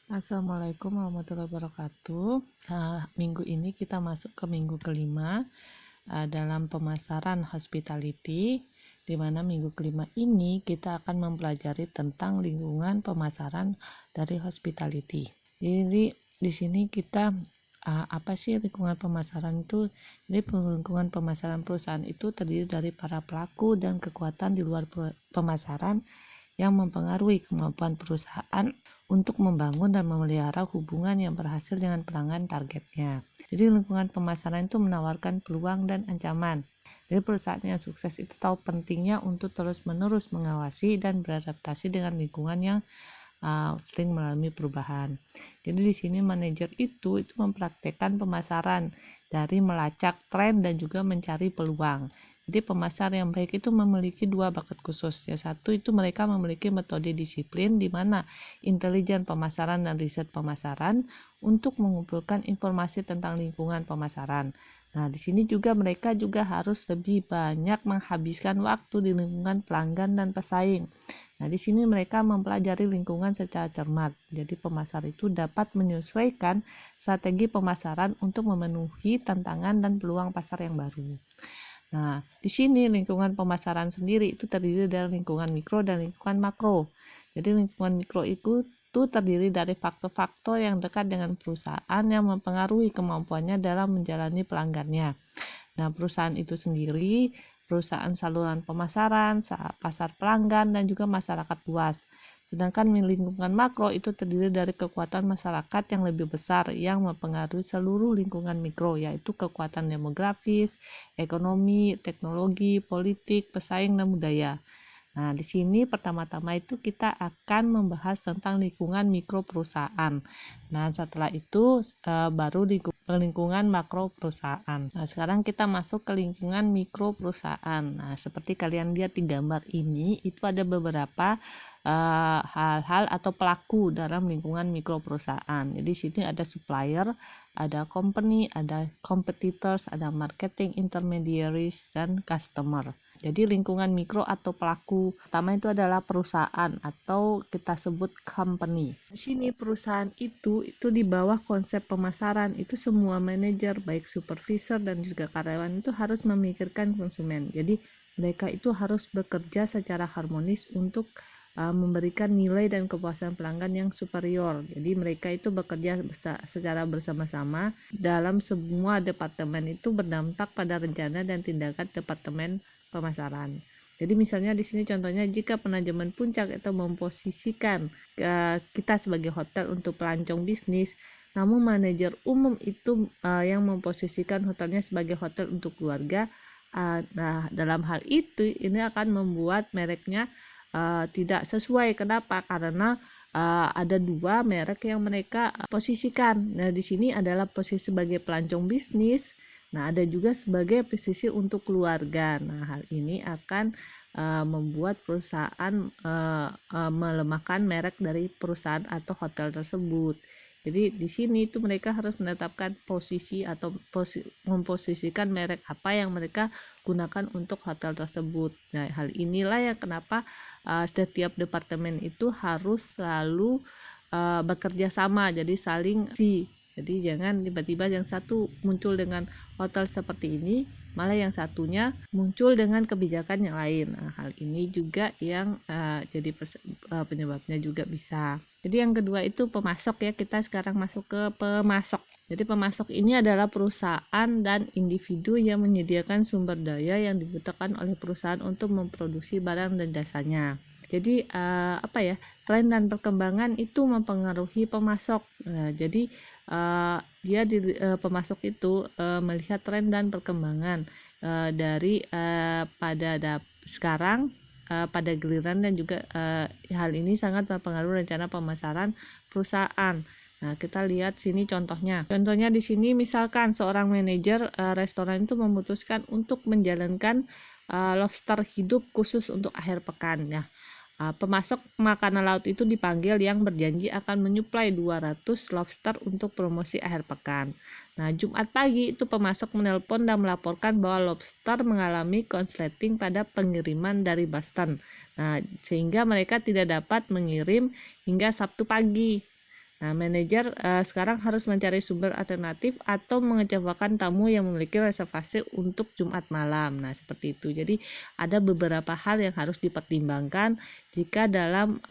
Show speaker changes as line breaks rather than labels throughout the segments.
Assalamualaikum warahmatullahi wabarakatuh. Minggu ini kita masuk ke minggu kelima dalam pemasaran hospitality, di mana minggu kelima ini kita akan mempelajari tentang lingkungan pemasaran dari hospitality. Jadi di sini kita apa sih lingkungan pemasaran itu? Jadi lingkungan pemasaran perusahaan itu terdiri dari para pelaku dan kekuatan di luar pemasaran yang mempengaruhi kemampuan perusahaan untuk membangun dan memelihara hubungan yang berhasil dengan pelanggan targetnya. Jadi lingkungan pemasaran itu menawarkan peluang dan ancaman. Jadi perusahaan yang sukses itu tahu pentingnya untuk terus-menerus mengawasi dan beradaptasi dengan lingkungan yang sering mengalami perubahan. Jadi di sini manajer itu mempraktekkan pemasaran dari melacak tren dan juga mencari peluang. Jadi pemasar yang baik itu memiliki dua bakat khusus. Yang satu itu mereka memiliki metode disiplin di mana intelijen pemasaran dan riset pemasaran untuk mengumpulkan informasi tentang lingkungan pemasaran. Nah, di sini juga mereka juga harus lebih banyak menghabiskan waktu di lingkungan pelanggan dan pesaing. Nah, di sini mereka mempelajari lingkungan secara cermat. Jadi pemasar itu dapat menyesuaikan strategi pemasaran untuk memenuhi tantangan dan peluang pasar yang baru. Nah, di sini lingkungan pemasaran sendiri itu terdiri dari lingkungan mikro dan lingkungan makro. Jadi lingkungan mikro itu terdiri dari faktor-faktor yang dekat dengan perusahaan yang mempengaruhi kemampuannya dalam menjalani pelanggannya. Nah, perusahaan itu sendiri, perusahaan saluran pemasaran, pasar pelanggan, dan juga masyarakat luas. Sedangkan lingkungan makro itu terdiri dari kekuatan masyarakat yang lebih besar yang mempengaruhi seluruh lingkungan mikro, yaitu kekuatan demografis, ekonomi, teknologi, politik, pesaing, dan budaya. Nah, di sini pertama-tama itu kita akan membahas tentang lingkungan mikro perusahaan. Nah, setelah itu baru lingkungan makro perusahaan. Nah, sekarang kita masuk ke lingkungan mikro perusahaan. Nah, seperti kalian lihat di gambar ini, itu ada beberapa hal-hal atau pelaku dalam lingkungan mikro perusahaan. Jadi di sini ada supplier, ada company, ada competitors, ada marketing intermediaries, dan customer. Jadi lingkungan mikro atau pelaku pertama itu adalah perusahaan atau kita sebut company. Di sini perusahaan itu di bawah konsep pemasaran. Itu semua manajer baik supervisor dan juga karyawan itu harus memikirkan konsumen. Jadi mereka itu harus bekerja secara harmonis untuk memberikan nilai dan kepuasan pelanggan yang superior. Jadi mereka itu bekerja secara bersama-sama dalam semua departemen itu berdampak pada rencana dan tindakan departemen pemasaran. Jadi misalnya di sini contohnya jika penajaman puncak itu memposisikan kita sebagai hotel untuk pelancong bisnis, namun manajer umum itu yang memposisikan hotelnya sebagai hotel untuk keluarga. Nah, dalam hal itu ini akan membuat mereknya tidak sesuai. Kenapa? Karena ada dua merek yang mereka posisikan. Nah, di sini adalah posisi sebagai pelancong bisnis. Nah, ada juga sebagai posisi untuk keluarga. Nah, hal ini akan membuat perusahaan melemahkan merek dari perusahaan atau hotel tersebut. Jadi di sini itu mereka harus menetapkan posisi atau memposisikan merek apa yang mereka gunakan untuk hotel tersebut. Nah, hal inilah yang kenapa setiap departemen itu harus selalu bekerja sama, jadi saling jadi jangan tiba-tiba yang satu muncul dengan hotel seperti ini, malah yang satunya muncul dengan kebijakan yang lain. Nah, hal ini juga yang jadi penyebabnya juga bisa. Jadi yang kedua itu pemasok ya, kita sekarang masuk ke pemasok. Jadi pemasok ini adalah perusahaan dan individu yang menyediakan sumber daya yang dibutuhkan oleh perusahaan untuk memproduksi barang dan jasanya. Jadi tren dan perkembangan itu mempengaruhi pemasok. Jadi pemasok itu melihat tren dan perkembangan dari sekarang pada giliran dan juga hal ini sangat mempengaruhi rencana pemasaran perusahaan. Nah, kita lihat sini contohnya. Contohnya di sini misalkan seorang manajer restoran itu memutuskan untuk menjalankan lobster hidup khusus untuk akhir pekan. Nah, pemasok makanan laut itu dipanggil yang berjanji akan menyuplai 200 lobster untuk promosi akhir pekan. Nah, Jumat pagi itu pemasok menelpon dan melaporkan bahwa lobster mengalami konsleting pada pengiriman dari Boston. Nah, sehingga mereka tidak dapat mengirim hingga Sabtu pagi. Nah, manajer sekarang harus mencari sumber alternatif atau mengecewakan tamu yang memiliki reservasi untuk Jumat malam. Nah, seperti itu. Jadi, ada beberapa hal yang harus dipertimbangkan jika dalam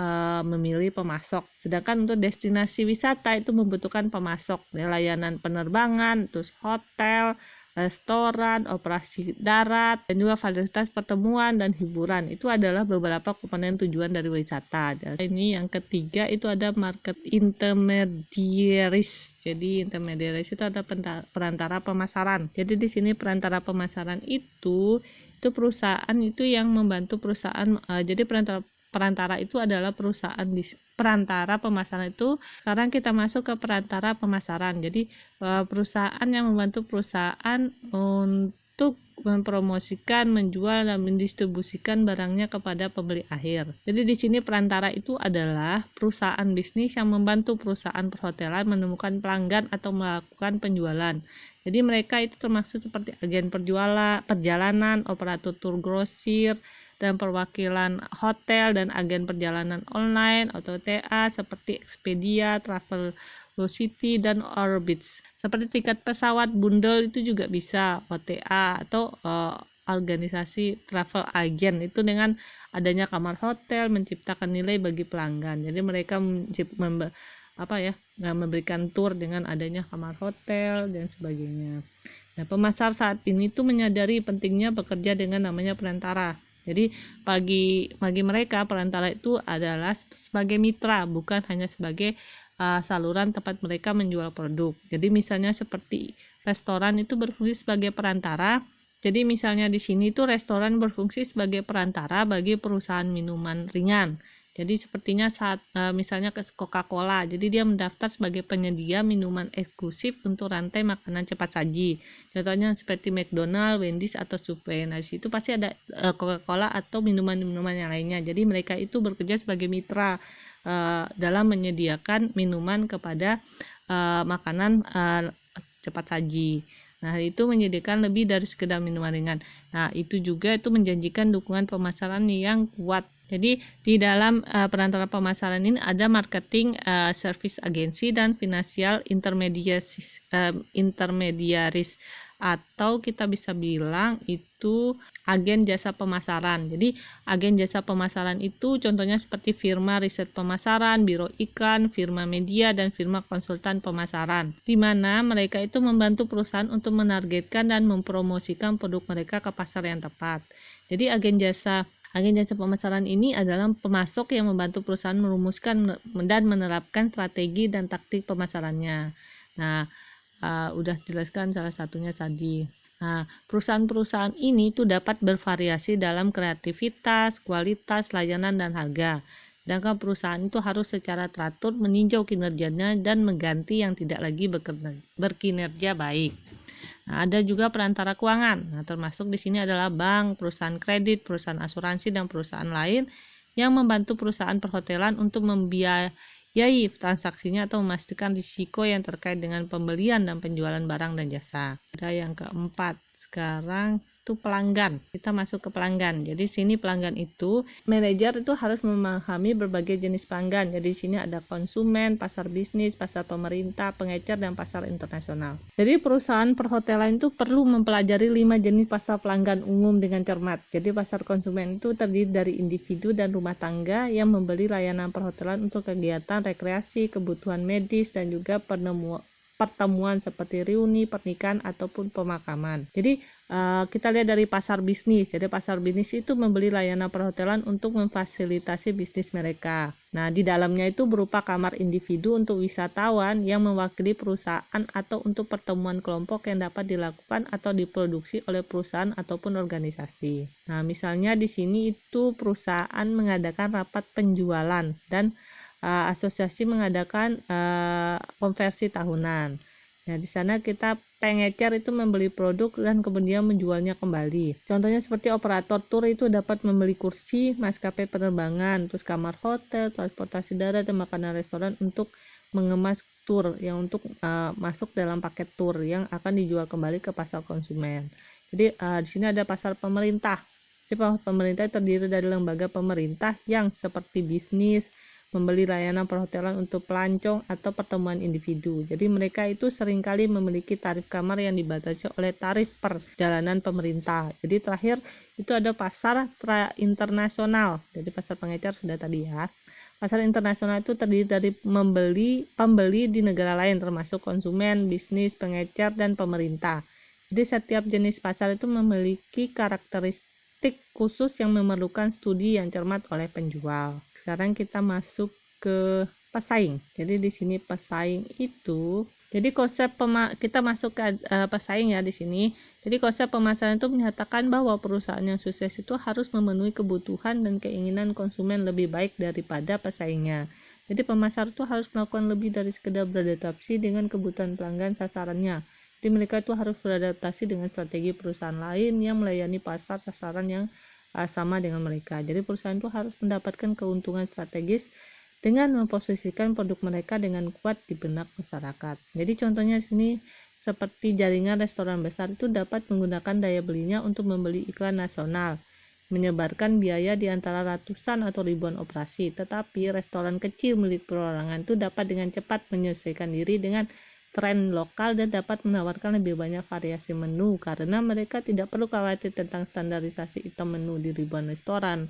memilih pemasok. Sedangkan untuk destinasi wisata itu membutuhkan pemasok, layanan penerbangan, terus hotel, restoran, operasi darat, dan juga fasilitas pertemuan dan hiburan. Itu adalah beberapa komponen tujuan dari wisata. Dan ini yang ketiga itu ada market intermediaries. Jadi intermediaries itu ada perantara pemasaran. Jadi di sini perantara pemasaran itu perusahaan itu yang membantu perusahaan. Jadi perantara itu adalah perantara pemasaran itu. Sekarang kita masuk ke perantara pemasaran. Jadi perusahaan yang membantu perusahaan untuk mempromosikan, menjual, dan mendistribusikan barangnya kepada pembeli akhir. Jadi di sini perantara itu adalah perusahaan bisnis yang membantu perusahaan perhotelan menemukan pelanggan atau melakukan penjualan. Jadi mereka itu termasuk seperti agen perjalanan, operator tur grosir, dan perwakilan hotel dan agen perjalanan online atau OTA seperti Expedia, Travelocity, dan Orbitz. Seperti tiket pesawat bundel itu juga bisa OTA atau organisasi travel agent itu dengan adanya kamar hotel menciptakan nilai bagi pelanggan. Jadi mereka memberikan tour dengan adanya kamar hotel dan sebagainya. Nah, pemasar saat ini tuh menyadari pentingnya bekerja dengan namanya perantara. Jadi bagi mereka perantara itu adalah sebagai mitra, bukan hanya sebagai saluran tempat mereka menjual produk. Jadi misalnya seperti restoran itu berfungsi sebagai perantara. Jadi misalnya di sini tuh restoran berfungsi sebagai perantara bagi perusahaan minuman ringan. Jadi sepertinya saat misalnya ke Coca-Cola, jadi dia mendaftar sebagai penyedia minuman eksklusif untuk rantai makanan cepat saji. Contohnya seperti McDonald, Wendy's, atau Subway. Nah, di situ pasti ada Coca-Cola atau minuman-minuman yang lainnya. Jadi mereka itu bekerja sebagai mitra dalam menyediakan minuman kepada makanan cepat saji. Nah, itu menyediakan lebih dari sekedar minuman ringan. Nah, itu juga itu menjanjikan dukungan pemasaran yang kuat. Jadi, di dalam perantara pemasaran ini ada marketing, service agency, dan financial intermediaries, atau kita bisa bilang itu agen jasa pemasaran. Jadi agen jasa pemasaran itu contohnya seperti firma riset pemasaran, biro iklan, firma media, dan firma konsultan pemasaran, di mana mereka itu membantu perusahaan untuk menargetkan dan mempromosikan produk mereka ke pasar yang tepat. Jadi agen jasa pemasaran ini adalah pemasok yang membantu perusahaan merumuskan dan menerapkan strategi dan taktik pemasarannya. Nah, udah jelaskan salah satunya tadi. Nah, perusahaan-perusahaan ini tuh dapat bervariasi dalam kreativitas, kualitas, layanan, dan harga. Sedangkan perusahaan itu harus secara teratur meninjau kinerjanya dan mengganti yang tidak lagi berkinerja baik. Nah, ada juga perantara keuangan. Nah, termasuk di sini adalah bank, perusahaan kredit, perusahaan asuransi, dan perusahaan lain yang membantu perusahaan perhotelan untuk membiayai transaksinya atau memastikan risiko yang terkait dengan pembelian dan penjualan barang dan jasa. Ada yang keempat, sekarang itu pelanggan. Kita masuk ke pelanggan. Jadi sini pelanggan itu manajer itu harus memahami berbagai jenis pelanggan. Jadi di sini ada konsumen, pasar bisnis, pasar pemerintah, pengecer, dan pasar internasional. Jadi perusahaan perhotelan itu perlu mempelajari 5 jenis pasar pelanggan umum dengan cermat. Jadi pasar konsumen itu terdiri dari individu dan rumah tangga yang membeli layanan perhotelan untuk kegiatan rekreasi, kebutuhan medis, dan juga pertemuan seperti reuni, pernikahan, ataupun pemakaman. Jadi kita lihat dari pasar bisnis. Jadi pasar bisnis itu membeli layanan perhotelan untuk memfasilitasi bisnis mereka. Nah, di dalamnya itu berupa kamar individu untuk wisatawan yang mewakili perusahaan atau untuk pertemuan kelompok yang dapat dilakukan atau diproduksi oleh perusahaan ataupun organisasi. Nah, misalnya di sini itu perusahaan mengadakan rapat penjualan dan asosiasi mengadakan konversi tahunan. Nah, di sana kita pengecer itu membeli produk dan kemudian menjualnya kembali. Contohnya seperti operator tur itu dapat membeli kursi, maskapai penerbangan, terus kamar hotel, transportasi darat, dan makanan restoran untuk mengemas tur yang untuk masuk dalam paket tur yang akan dijual kembali ke pasar konsumen. Jadi di sini ada pasar pemerintah. Jadi pemerintah terdiri dari lembaga pemerintah yang seperti bisnis, membeli layanan perhotelan untuk pelancong atau pertemuan individu. Jadi mereka itu seringkali memiliki tarif kamar yang dibatasi oleh tarif perjalanan pemerintah. Jadi terakhir itu ada pasar internasional. Jadi pasar pengecer sudah tadi ya. Pasar internasional itu terdiri dari pembeli di negara lain termasuk konsumen, bisnis, pengecer, dan pemerintah. Jadi setiap jenis pasar itu memiliki karakteristik khusus yang memerlukan studi yang cermat oleh penjual. Sekarang kita masuk ke pesaing. Jadi di sini pesaing itu, jadi konsep kita masuk ke pesaing ya di sini. Jadi konsep pemasaran itu menyatakan bahwa perusahaan yang sukses itu harus memenuhi kebutuhan dan keinginan konsumen lebih baik daripada pesaingnya. Jadi pemasar itu harus melakukan lebih dari sekedar beradaptasi dengan kebutuhan pelanggan sasarannya. Jadi mereka itu harus beradaptasi dengan strategi perusahaan lain yang melayani pasar sasaran yang sama dengan mereka. Jadi perusahaan itu harus mendapatkan keuntungan strategis dengan memposisikan produk mereka dengan kuat di benak masyarakat. Jadi contohnya di sini seperti jaringan restoran besar itu dapat menggunakan daya belinya untuk membeli iklan nasional, menyebarkan biaya di antara ratusan atau ribuan operasi. Tetapi restoran kecil milik perorangan itu dapat dengan cepat menyesuaikan diri dengan tren lokal dan dapat menawarkan lebih banyak variasi menu karena mereka tidak perlu khawatir tentang standarisasi item menu di ribuan restoran.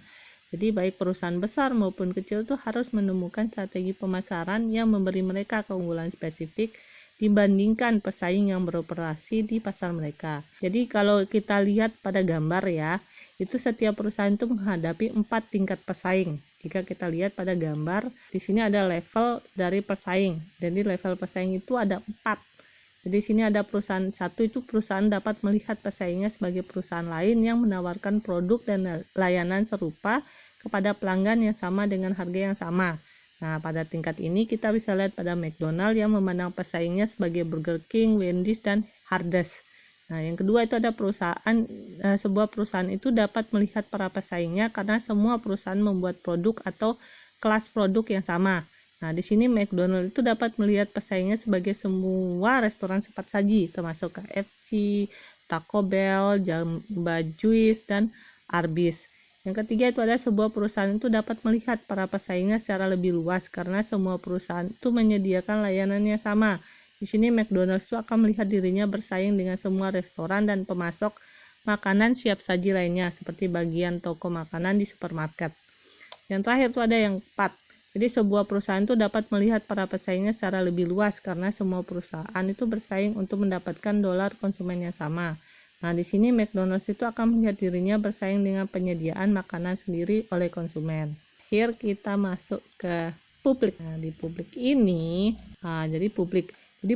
Jadi baik perusahaan besar maupun kecil itu harus menemukan strategi pemasaran yang memberi mereka keunggulan spesifik dibandingkan pesaing yang beroperasi di pasar mereka. Jadi kalau kita lihat pada gambar ya, itu setiap perusahaan itu menghadapi 4 tingkat pesaing. Jika kita lihat pada gambar, di sini ada level dari pesaing. Jadi level pesaing itu ada 4. Jadi sini ada perusahaan satu itu perusahaan dapat melihat pesaingnya sebagai perusahaan lain yang menawarkan produk dan layanan serupa kepada pelanggan yang sama dengan harga yang sama. Nah, pada tingkat ini kita bisa lihat pada McDonald yang memandang pesaingnya sebagai Burger King, Wendy's, dan Hardee's. Nah, yang kedua itu ada sebuah perusahaan itu dapat melihat para pesaingnya karena semua perusahaan membuat produk atau kelas produk yang sama. Nah, di sini McDonald itu dapat melihat pesaingnya sebagai semua restoran cepat saji, termasuk KFC, Taco Bell, Jamba Juice, dan Arby's. Yang ketiga itu ada sebuah perusahaan itu dapat melihat para pesaingnya secara lebih luas karena semua perusahaan itu menyediakan layanan yang sama. Di sini McDonald's itu akan melihat dirinya bersaing dengan semua restoran dan pemasok makanan siap saji lainnya seperti bagian toko makanan di supermarket. Yang terakhir itu ada yang 4. Jadi sebuah perusahaan itu dapat melihat para pesaingnya secara lebih luas karena semua perusahaan itu bersaing untuk mendapatkan dolar konsumen yang sama. Nah, di sini McDonald's itu akan melihat dirinya bersaing dengan penyediaan makanan sendiri oleh konsumen. Akhir kita masuk ke publik. Nah, di publik ini, jadi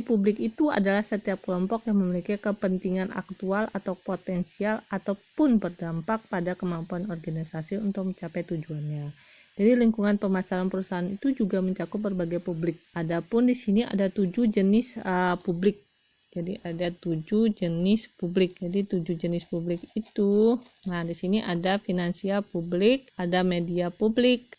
publik itu adalah setiap kelompok yang memiliki kepentingan aktual atau potensial ataupun berdampak pada kemampuan organisasi untuk mencapai tujuannya. Jadi lingkungan pemasaran perusahaan itu juga mencakup berbagai publik. Adapun di sini ada 7 jenis publik. Jadi ada 7 jenis publik. Jadi 7 jenis publik itu, nah di sini ada finansial publik, ada media publik,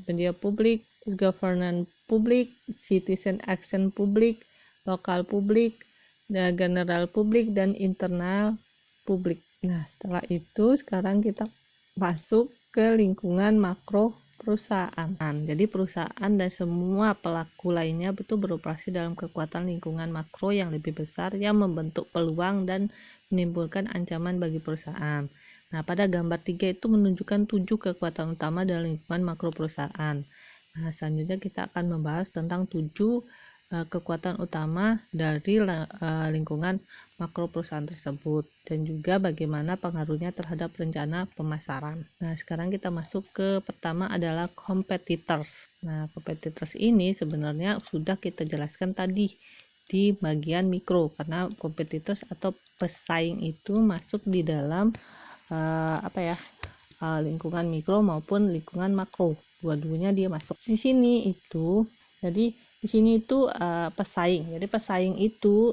media publik, governance publik, citizen action publik, lokal publik, general publik, dan internal publik. Nah setelah itu sekarang kita masuk ke lingkungan makro perusahaan. Jadi perusahaan dan semua pelaku lainnya betul beroperasi dalam kekuatan lingkungan makro yang lebih besar yang membentuk peluang dan menimbulkan ancaman bagi perusahaan. Nah, pada gambar 3 itu menunjukkan 7 kekuatan utama dalam lingkungan makro perusahaan. Nah, selanjutnya kita akan membahas tentang 7 kekuatan utama dari lingkungan makro perusahaan tersebut dan juga bagaimana pengaruhnya terhadap rencana pemasaran. Nah, sekarang kita masuk ke pertama adalah competitors. Nah, competitors ini sebenarnya sudah kita jelaskan tadi di bagian mikro karena competitors atau pesaing itu masuk di dalam lingkungan mikro maupun lingkungan makro. Dua-duanya dia masuk. Di sini itu jadi di sini itu pesaing. Jadi pesaing itu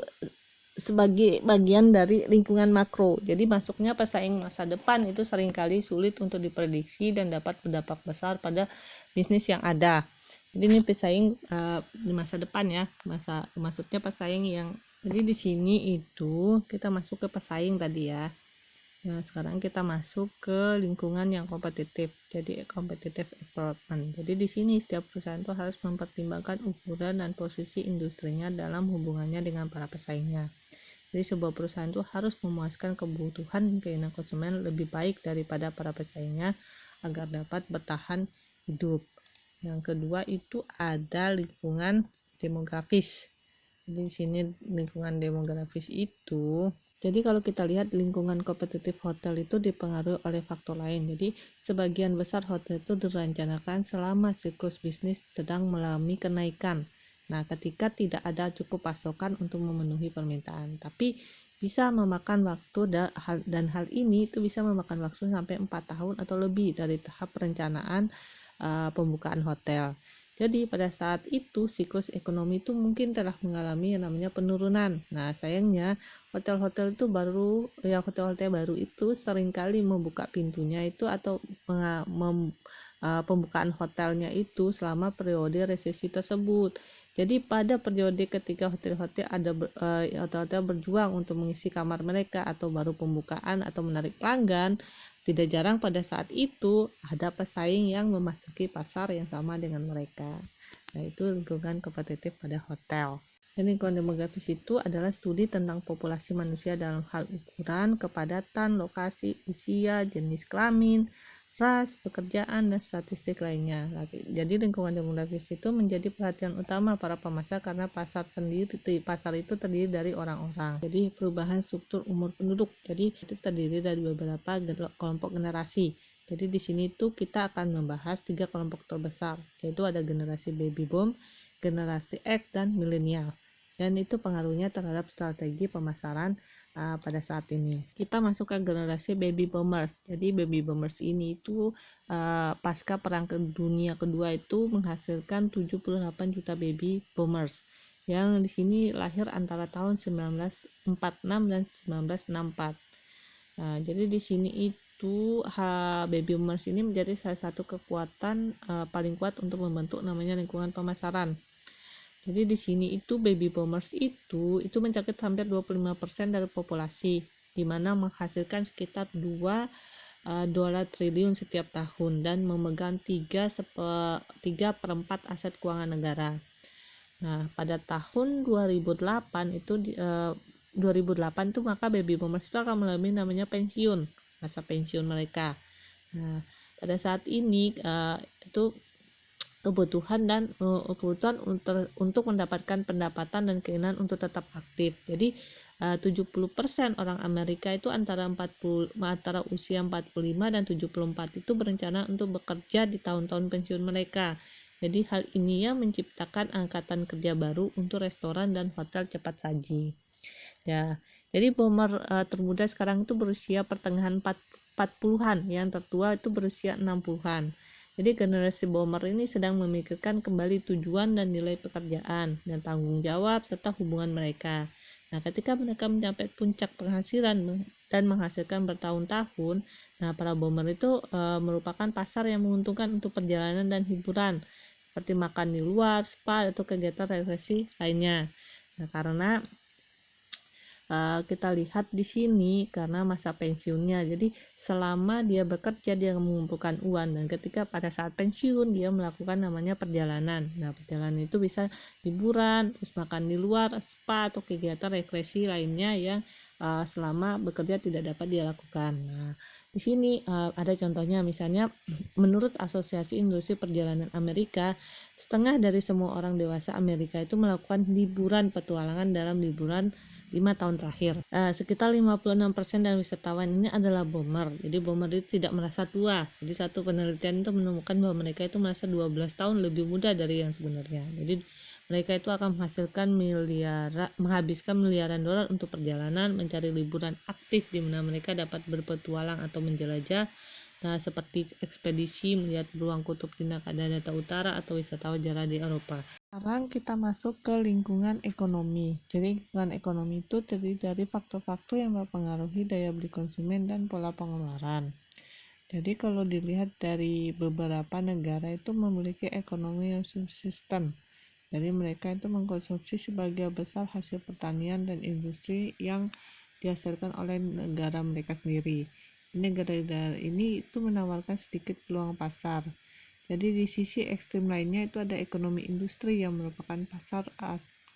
sebagai bagian dari lingkungan makro. Jadi masuknya pesaing masa depan itu seringkali sulit untuk diprediksi dan dapat berdampak besar pada bisnis yang ada. Jadi ini pesaing di masa depan ya. Maksudnya pesaing yang jadi di sini itu kita masuk ke pesaing tadi ya. Nah, sekarang kita masuk ke lingkungan yang kompetitif. Jadi competitive environment. Jadi di sini setiap perusahaan itu harus mempertimbangkan ukuran dan posisi industrinya dalam hubungannya dengan para pesaingnya. Jadi sebuah perusahaan itu harus memuaskan kebutuhan dan keinginan konsumen lebih baik daripada para pesaingnya agar dapat bertahan hidup. Yang kedua itu ada lingkungan demografis. Jadi di sini lingkungan demografis itu, jadi kalau kita lihat lingkungan kompetitif hotel itu dipengaruhi oleh faktor lain. Jadi sebagian besar hotel itu direncanakan selama siklus bisnis sedang mengalami kenaikan. Nah, ketika tidak ada cukup pasokan untuk memenuhi permintaan, tapi bisa memakan waktu dan hal ini itu bisa memakan waktu sampai 4 tahun atau lebih dari tahap perencanaan pembukaan hotel. Jadi pada saat itu siklus ekonomi itu mungkin telah mengalami yang namanya penurunan. Nah, sayangnya hotel-hotel hotel-hotel baru itu seringkali membuka pintunya itu atau pembukaan hotelnya itu selama periode resesi tersebut. Jadi pada periode ketika hotel-hotel berjuang untuk mengisi kamar mereka atau baru pembukaan atau menarik pelanggan, tidak jarang pada saat itu ada pesaing yang memasuki pasar yang sama dengan mereka. Nah, itu lingkungan kompetitif pada hotel. Dan lingkungan demografis itu adalah studi tentang populasi manusia dalam hal ukuran, kepadatan, lokasi, usia, jenis kelamin, ras, pekerjaan, dan statistik lainnya. Jadi lingkungan demografis itu menjadi perhatian utama para pemasar karena pasar itu terdiri dari orang-orang. Jadi perubahan struktur umur penduduk. Jadi itu terdiri dari beberapa kelompok generasi. Jadi di sini tuh kita akan membahas 3 kelompok terbesar, yaitu ada generasi baby boom, generasi X, dan milenial. Dan itu pengaruhnya terhadap strategi pemasaran pada saat ini. Kita masuk ke generasi baby boomers. Jadi baby boomers ini itu pasca perang dunia kedua itu menghasilkan 78 juta baby boomers yang di sini lahir antara tahun 1946 dan 1964. Nah, jadi di sini itu baby boomers ini menjadi salah satu kekuatan paling kuat untuk membentuk namanya lingkungan pemasaran. Jadi di sini itu baby boomers itu mencakup hampir 25% dari populasi, di mana menghasilkan sekitar 2 dolar triliun setiap tahun dan memegang 3/4 aset keuangan negara. Nah, pada tahun 2008 itu maka baby boomers itu akan mengalami namanya pensiun, masa pensiun mereka. Nah, pada saat ini itu kebutuhan untuk mendapatkan pendapatan dan keinginan untuk tetap aktif. Jadi 70% orang Amerika itu antara usia 45 dan 74 itu berencana untuk bekerja di tahun-tahun pensiun mereka. Jadi hal ini yang menciptakan angkatan kerja baru untuk restoran dan hotel cepat saji. Ya, jadi boomer termuda sekarang itu berusia pertengahan 40-an, yang tertua itu berusia 60-an. Jadi generasi boomer ini sedang memikirkan kembali tujuan dan nilai pekerjaan dan tanggung jawab serta hubungan mereka. Nah, ketika mereka mencapai puncak penghasilan dan menghasilkan bertahun-tahun, nah para boomer itu merupakan pasar yang menguntungkan untuk perjalanan dan hiburan, seperti makan di luar, spa, atau kegiatan rekreasi lainnya. Nah, karena kita lihat di sini karena masa pensiunnya, jadi selama dia bekerja dia mengumpulkan uang, dan ketika pada saat pensiun dia melakukan namanya perjalanan. Nah, perjalanan itu bisa liburan, terus makan di luar, spa, atau kegiatan rekreasi lainnya yang selama bekerja tidak dapat dia lakukan. Nah, di sini ada contohnya, misalnya menurut Asosiasi Industri Perjalanan Amerika, setengah dari semua orang dewasa Amerika itu melakukan liburan petualangan dalam liburan 5 tahun terakhir. Sekitar 56% dari wisatawan ini adalah boomer. Jadi boomer itu tidak merasa tua. Jadi satu penelitian itu menemukan bahwa mereka itu merasa 12 tahun lebih muda dari yang sebenarnya. Jadi mereka itu akan menghabiskan miliaran dolar untuk perjalanan, mencari liburan aktif di mana mereka dapat berpetualang atau menjelajah. Nah, seperti ekspedisi melihat beruang kutub di Kanada Utara atau wisata sejarah di Eropa. Sekarang kita masuk ke lingkungan ekonomi. Jadi lingkungan ekonomi itu terdiri dari faktor-faktor yang mempengaruhi daya beli konsumen dan pola pengeluaran. Jadi kalau dilihat dari beberapa negara itu memiliki ekonomi yang subsisten. Jadi mereka itu mengkonsumsi sebagian besar hasil pertanian dan industri yang dihasilkan oleh negara mereka sendiri. Negara ini itu menawarkan sedikit peluang pasar. Jadi di sisi ekstrim lainnya itu ada ekonomi industri yang merupakan pasar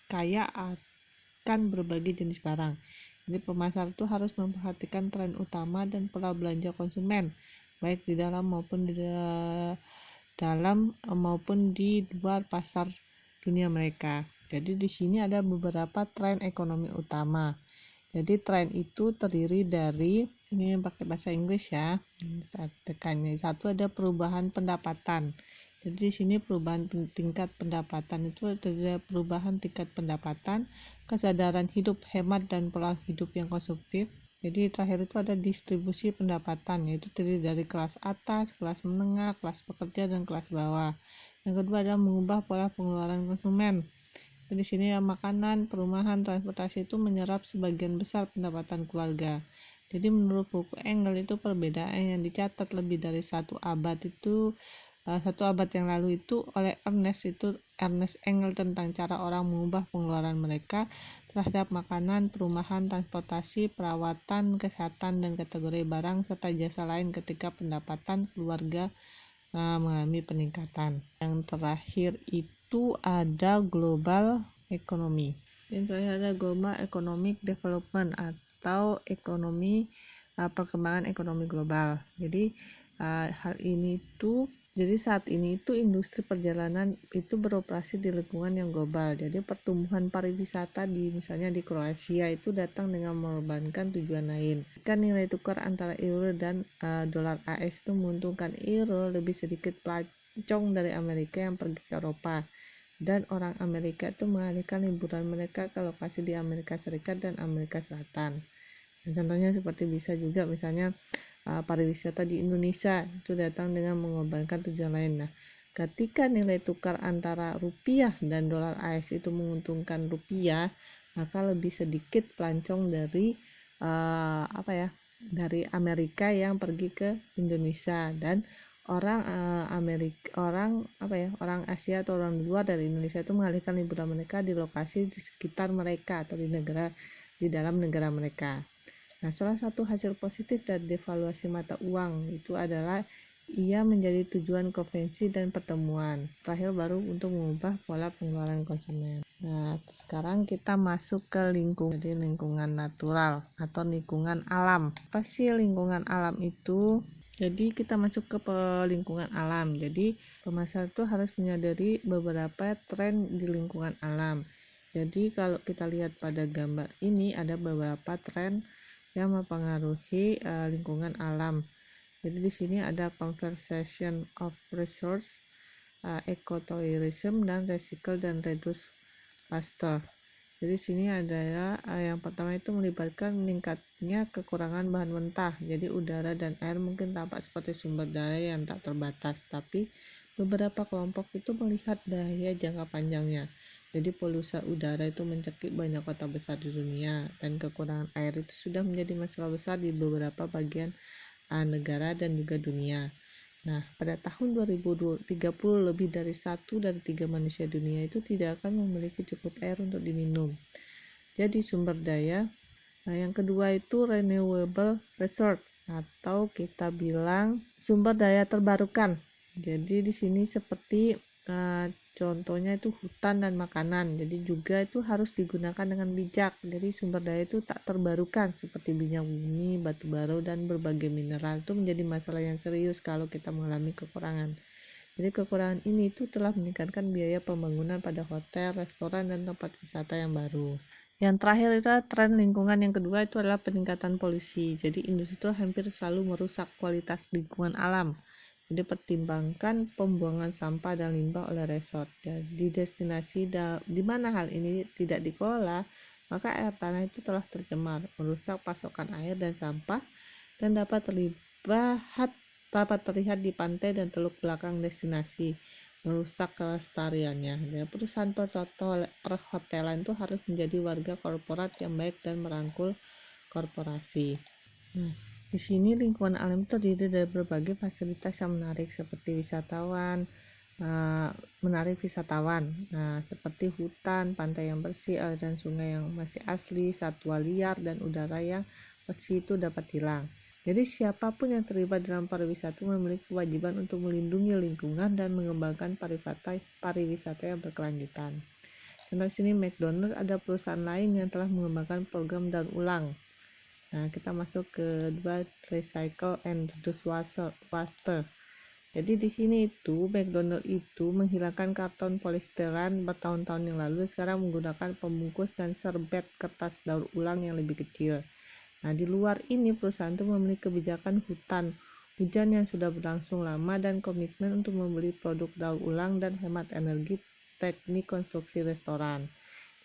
kaya akan berbagai jenis barang. Jadi pemasar itu harus memperhatikan tren utama dan pola belanja konsumen, baik di dalam maupun di luar pasar dunia mereka. Jadi di sini ada beberapa tren ekonomi utama. Jadi tren itu terdiri dari, ini pakai bahasa Inggris ya, tekannya. Satu, ada perubahan pendapatan. Jadi di sini perubahan tingkat pendapatan itu ada perubahan tingkat pendapatan, kesadaran hidup hemat dan pola hidup yang konsumtif. Jadi terakhir itu ada distribusi pendapatan, yaitu terdiri dari kelas atas, kelas menengah, kelas pekerja, dan kelas bawah. Yang kedua adalah mengubah pola pengeluaran konsumen. Di sini ya, makanan, perumahan, transportasi itu menyerap sebagian besar pendapatan keluarga. Jadi menurut buku Engel itu perbedaan yang dicatat lebih dari satu abad yang lalu itu oleh Ernest Engel tentang cara orang mengubah pengeluaran mereka terhadap makanan, perumahan, transportasi, perawatan, kesehatan, dan kategori barang serta jasa lain ketika pendapatan keluarga mengalami peningkatan. Yang terakhir itu ada global economy. Yang terakhir ada global economic development atau ekonomi perkembangan ekonomi global. Jadi hal ini itu jadi saat ini itu industri perjalanan itu beroperasi di lingkungan yang global. Jadi pertumbuhan pariwisata misalnya di Kroasia itu datang dengan mengorbankan tujuan lain. Kan nilai tukar antara euro dan dolar AS itu menguntungkan euro lebih sedikit pelancong dari Amerika yang pergi ke Eropa. Dan orang Amerika itu mengalihkan liburan mereka ke lokasi di Amerika Serikat dan Amerika Selatan. Contohnya seperti bisa juga misalnya pariwisata di Indonesia itu datang dengan mengorbankan tujuan lain. Nah, ketika nilai tukar antara rupiah dan dolar AS itu menguntungkan rupiah, maka lebih sedikit pelancong dari dari Amerika yang pergi ke Indonesia, dan orang orang Asia atau orang luar dari Indonesia itu mengalihkan liburan mereka di lokasi di sekitar mereka atau di dalam negara mereka. Nah, salah satu hasil positif dari devaluasi mata uang itu adalah ia menjadi tujuan konvensi dan pertemuan. Terakhir baru untuk mengubah pola pengeluaran konsumen. Nah, sekarang kita masuk ke lingkungan natural atau lingkungan alam. Apa sih lingkungan alam itu? Jadi kita masuk ke lingkungan alam. Jadi pemasar itu harus menyadari beberapa tren di lingkungan alam. Jadi kalau kita lihat pada gambar ini ada beberapa tren yang mempengaruhi lingkungan alam. Jadi di sini ada conservation of resource, ecotourism, dan recycle dan reduce waste. Jadi sini adalah yang pertama itu melibatkan meningkatnya kekurangan bahan mentah. Jadi udara dan air mungkin tampak seperti sumber daya yang tak terbatas, tapi beberapa kelompok itu melihat bahaya jangka panjangnya. Jadi polusi udara itu mencekik banyak kota besar di dunia, dan kekurangan air itu sudah menjadi masalah besar di beberapa bagian negara dan juga dunia. Nah, pada tahun 2030 lebih dari 1 dari 3 manusia dunia itu tidak akan memiliki cukup air untuk diminum. Jadi sumber daya. Nah, yang kedua itu renewable resource atau kita bilang sumber daya terbarukan. Jadi di sini seperti contohnya itu hutan dan makanan. Jadi juga itu harus digunakan dengan bijak. Jadi sumber daya itu tak terbarukan seperti minyak bumi, batu bara, dan berbagai mineral itu menjadi masalah yang serius kalau kita mengalami kekurangan. Jadi kekurangan ini itu telah meningkatkan biaya pembangunan pada hotel, restoran, dan tempat wisata yang baru. Yang terakhir itu tren lingkungan yang kedua itu adalah peningkatan polusi. Jadi industri itu hampir selalu merusak kualitas lingkungan alam. Jadi pertimbangkan pembuangan sampah dan limbah oleh resort. Di destinasi di mana hal ini tidak dikelola, maka air tanah itu telah tercemar, merusak pasokan air dan sampah, dan dapat terlihat di pantai dan teluk belakang destinasi, merusak kelestariannya. Dan perusahaan perhotelan itu harus menjadi warga korporat yang baik dan merangkul korporasi. Nah, di sini lingkungan alam terdiri dari berbagai fasilitas yang menarik seperti wisatawan, menarik wisatawan. Nah, seperti hutan, pantai yang bersih, aliran sungai yang masih asli, satwa liar, dan udara yang bersih itu dapat hilang. Jadi siapapun yang terlibat dalam pariwisata memiliki kewajiban untuk melindungi lingkungan dan mengembangkan pariwisata yang berkelanjutan. Contoh sini McDonald, ada perusahaan lain yang telah mengembangkan program daur ulang. Nah, kita masuk ke dua, recycle and reduce waste. Jadi di sini itu McDonald itu menghilangkan karton polisteran bertahun-tahun yang lalu, sekarang menggunakan pembungkus dan serbet kertas daur ulang yang lebih kecil. Nah, di luar ini perusahaan itu memiliki kebijakan hutan hujan yang sudah berlangsung lama dan komitmen untuk membeli produk daur ulang dan hemat energi teknik konstruksi restoran.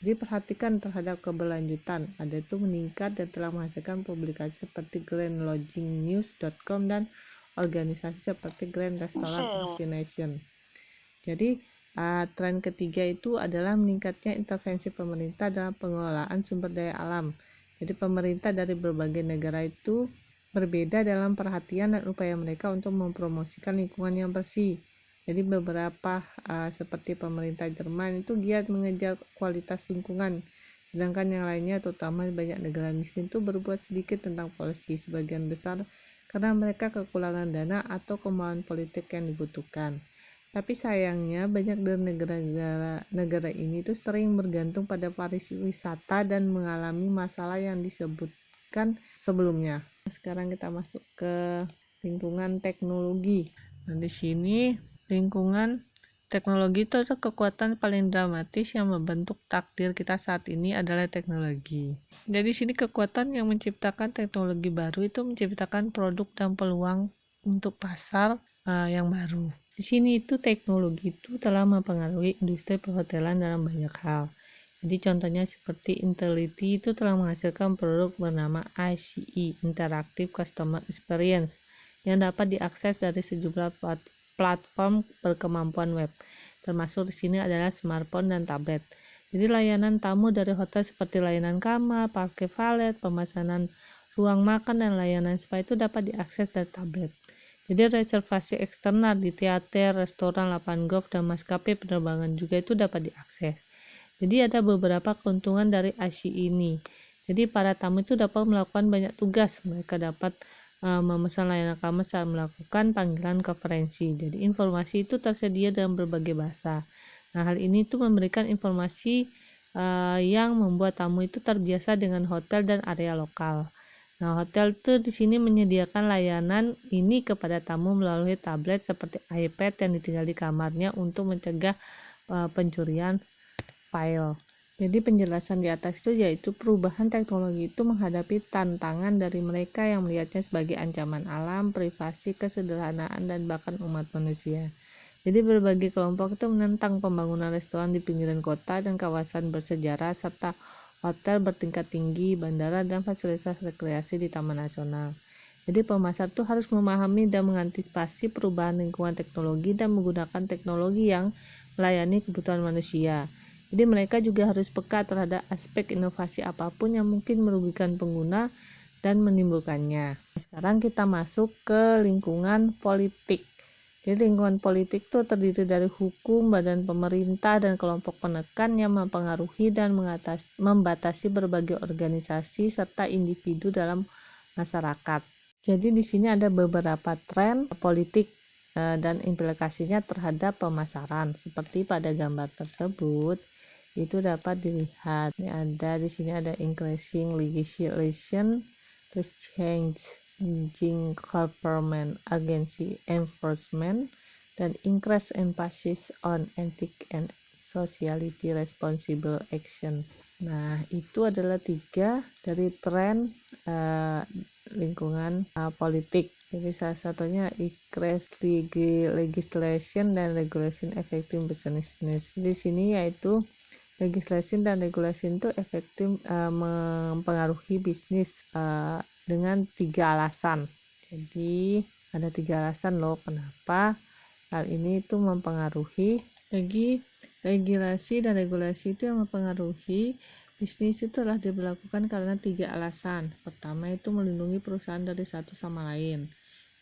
Jadi perhatikan terhadap keberlanjutan, ada itu meningkat dan telah menghasilkan publikasi seperti grandlodgingnews.com dan organisasi seperti Grand Restaurant Destination. Jadi tren ketiga itu adalah meningkatnya intervensi pemerintah dalam pengelolaan sumber daya alam. Jadi pemerintah dari berbagai negara itu berbeda dalam perhatian dan upaya mereka untuk mempromosikan lingkungan yang bersih. Jadi beberapa seperti pemerintah Jerman itu giat mengejar kualitas lingkungan, sedangkan yang lainnya terutama banyak negara miskin itu berbuat sedikit tentang polusi, sebagian besar karena mereka kekurangan dana atau kemauan politik yang dibutuhkan. Tapi sayangnya banyak dari negara ini tuh sering bergantung pada pariwisata dan mengalami masalah yang disebutkan sebelumnya. Sekarang kita masuk ke lingkungan teknologi. Nah, di sini lingkungan teknologi itu ada kekuatan paling dramatis yang membentuk takdir kita saat ini adalah teknologi. Jadi sini kekuatan yang menciptakan teknologi baru itu menciptakan produk dan peluang untuk pasar yang baru. Di sini itu teknologi itu telah mempengaruhi industri perhotelan dalam banyak hal. Jadi contohnya seperti Intelity itu telah menghasilkan produk bernama ICE, Interactive Customer Experience, yang dapat diakses dari sejumlah platform berkemampuan web. Termasuk di sini adalah smartphone dan tablet. Jadi layanan tamu dari hotel seperti layanan kamar, parkir valet, pemesanan ruang makan, dan layanan spa itu dapat diakses dari tablet. Jadi reservasi eksternal di teater, restoran, lapangan golf, dan maskapai penerbangan juga itu dapat diakses. Jadi ada beberapa keuntungan dari ICE ini. Jadi para tamu itu dapat melakukan banyak tugas. Mereka dapat memesan layanan kamar saat melakukan panggilan konferensi. Jadi informasi itu tersedia dalam berbagai bahasa. Nah, hal ini itu memberikan informasi yang membuat tamu itu terbiasa dengan hotel dan area lokal. Nah, hotel itu di sini menyediakan layanan ini kepada tamu melalui tablet seperti iPad yang ditinggal di kamarnya untuk mencegah pencurian file. Jadi penjelasan di atas itu yaitu perubahan teknologi itu menghadapi tantangan dari mereka yang melihatnya sebagai ancaman alam, privasi, kesederhanaan, dan bahkan umat manusia. Jadi berbagai kelompok itu menentang pembangunan restoran di pinggiran kota dan kawasan bersejarah serta hotel bertingkat tinggi, bandara, dan fasilitas rekreasi di Taman Nasional. Jadi pemasar tuh harus memahami dan mengantisipasi perubahan lingkungan teknologi dan menggunakan teknologi yang melayani kebutuhan manusia. Jadi mereka juga harus peka terhadap aspek inovasi apapun yang mungkin merugikan pengguna dan menimbulkannya. Sekarang kita masuk ke lingkungan politik. Jadi lingkungan politik itu terdiri dari hukum, badan pemerintah, dan kelompok penekan yang mempengaruhi dan membatasi berbagai organisasi serta individu dalam masyarakat. Jadi di sini ada beberapa tren politik dan implikasinya terhadap pemasaran. Seperti pada gambar tersebut, itu dapat dilihat. Di sini ada increasing legislation, terus changing government agency enforcement, dan increase emphasis on ethic and sociality responsible action. Nah, itu adalah 3 dari tren lingkungan politik. Jadi salah satunya increase legislation dan regulation effective business. Di sini yaitu legislation dan regulation itu efektif mempengaruhi bisnis dengan 3 alasan. Jadi ada 3 alasan loh kenapa hal ini itu mempengaruhi. Regulasi dan regulasi itu yang mempengaruhi bisnis itu telah diberlakukan karena 3 alasan. Pertama itu melindungi perusahaan dari satu sama lain.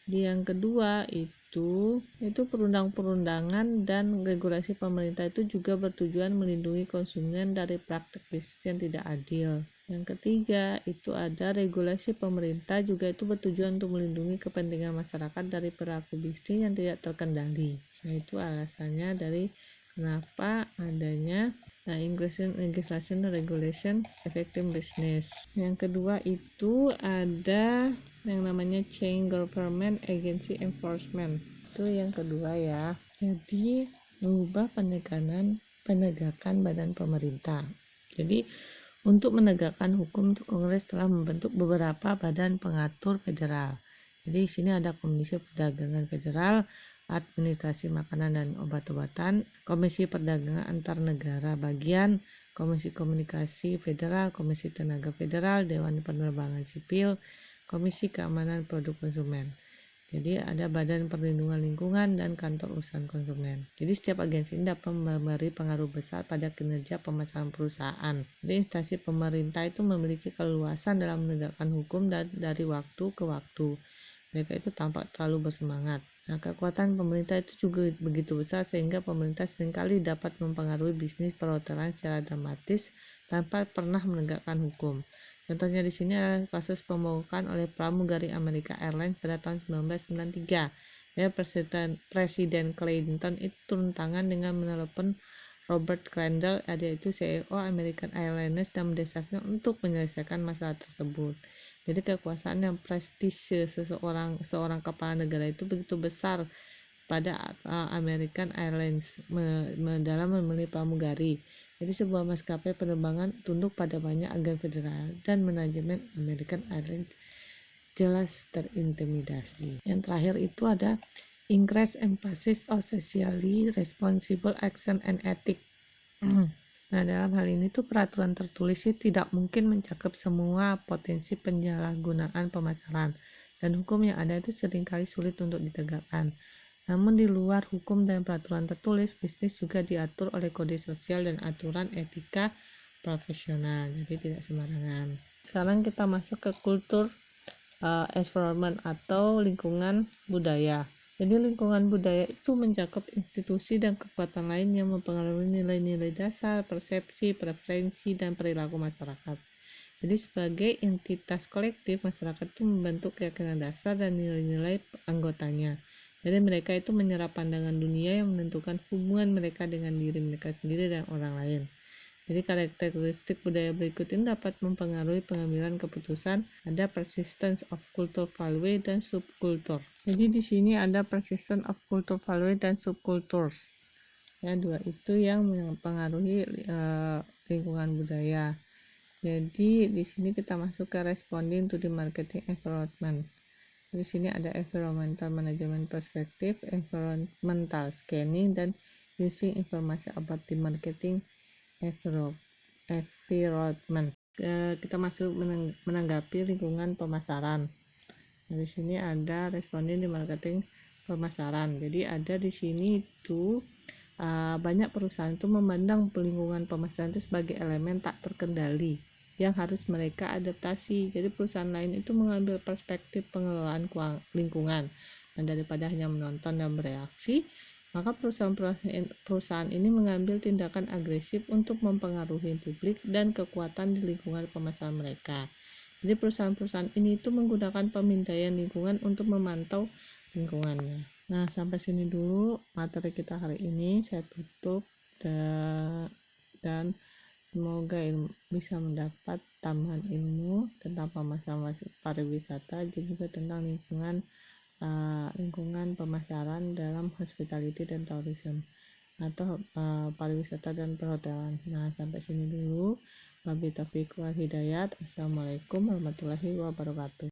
Di yang kedua itu perundang-perundangan dan regulasi pemerintah itu juga bertujuan melindungi konsumen dari praktek bisnis yang tidak adil. Yang ketiga itu ada regulasi pemerintah juga itu bertujuan untuk melindungi kepentingan masyarakat dari perilaku bisnis yang tidak terkendali. Nah, itu alasannya dari kenapa adanya legislation regulation effective business. Yang kedua itu ada yang namanya change government agency enforcement. Itu yang kedua ya. Jadi mengubah penegakan badan pemerintah. Jadi untuk menegakkan hukum, Kongres telah membentuk beberapa badan pengatur federal. Jadi di sini ada Komisi Perdagangan Federal, Administrasi Makanan dan Obat-obatan, Komisi Perdagangan Antar Negara Bagian, Komisi Komunikasi Federal, Komisi Tenaga Federal, Dewan Penerbangan Sipil, Komisi Keamanan Produk Konsumen. Jadi ada Badan Perlindungan Lingkungan dan Kantor Urusan Konsumen. Jadi setiap agensi ini dapat memberi pengaruh besar pada kinerja pemasaran perusahaan. Jadi instansi pemerintah itu memiliki keleluasan dalam menegakkan hukum dari waktu ke waktu. Mereka itu tampak terlalu bersemangat. Nah, kekuatan pemerintah itu juga begitu besar sehingga pemerintah seringkali dapat mempengaruhi bisnis perhotelan secara dramatis tanpa pernah menegakkan hukum. Contohnya di sini adalah kasus pemogokan oleh pramugari Amerika Airlines pada tahun 1993. Ya, Presiden Clinton itu turun tangan dengan menelepon Robert Crandall, yaitu CEO American Airlines, dan mendesaknya untuk menyelesaikan masalah tersebut. Jadi kekuasaan dan prestise seorang kepala negara itu begitu besar pada American Airlines dalam memilih pramugari. Jadi sebuah maskapai penerbangan tunduk pada banyak agen federal dan manajemen American Airlines jelas terintimidasi. Yang terakhir itu ada increase emphasis of socially responsible action and ethics. Nah, dalam hal ini tuh peraturan tertulis tidak mungkin mencakup semua potensi penyalahgunaan pemasaran, dan hukum yang ada itu seringkali sulit untuk ditegakkan. Namun di luar hukum dan peraturan tertulis, bisnis juga diatur oleh kode sosial dan aturan etika profesional, jadi tidak sembarangan. Sekarang kita masuk ke kultur environment atau lingkungan budaya. Jadi lingkungan budaya itu mencakup institusi dan kekuatan lain yang mempengaruhi nilai-nilai dasar, persepsi, preferensi, dan perilaku masyarakat. Jadi sebagai entitas kolektif, masyarakat itu membentuk keyakinan dasar dan nilai-nilai anggotanya. Jadi mereka itu menyerap pandangan dunia yang menentukan hubungan mereka dengan diri mereka sendiri dan orang lain. Jadi karakteristik budaya berikut ini dapat mempengaruhi pengambilan keputusan. Ada persistence of cultural value dan subculture. Jadi di sini ada persistence of cultural value dan subcultures. Ya, dua itu yang mempengaruhi lingkungan budaya. Jadi di sini kita masuk ke responding to the marketing environment. Di sini ada environmental management perspective, environmental scanning, dan using information about the marketing environment. Kita masuk menanggapi lingkungan pemasaran. Nah, di sini ada responding di marketing pemasaran. Jadi ada di sini itu banyak perusahaan itu memandang lingkungan pemasaran itu sebagai elemen tak terkendali yang harus mereka adaptasi. Jadi perusahaan lain itu mengambil perspektif pengelolaan lingkungan, dan daripada hanya menonton dan bereaksi, maka perusahaan ini mengambil tindakan agresif untuk mempengaruhi publik dan kekuatan di lingkungan pemasaran mereka. Jadi perusahaan-perusahaan ini itu menggunakan pemindaian lingkungan untuk memantau lingkungannya. Nah, sampai sini dulu materi kita hari ini. Saya tutup dan semoga bisa mendapat tambahan ilmu tentang pemasaran pariwisata dan juga tentang lingkungan pemasaran dalam hospitality dan tourism atau pariwisata dan perhotelan. Nah, sampai sini dulu. Wabillahi taufiq wal hidayah. Assalamualaikum warahmatullahi wabarakatuh.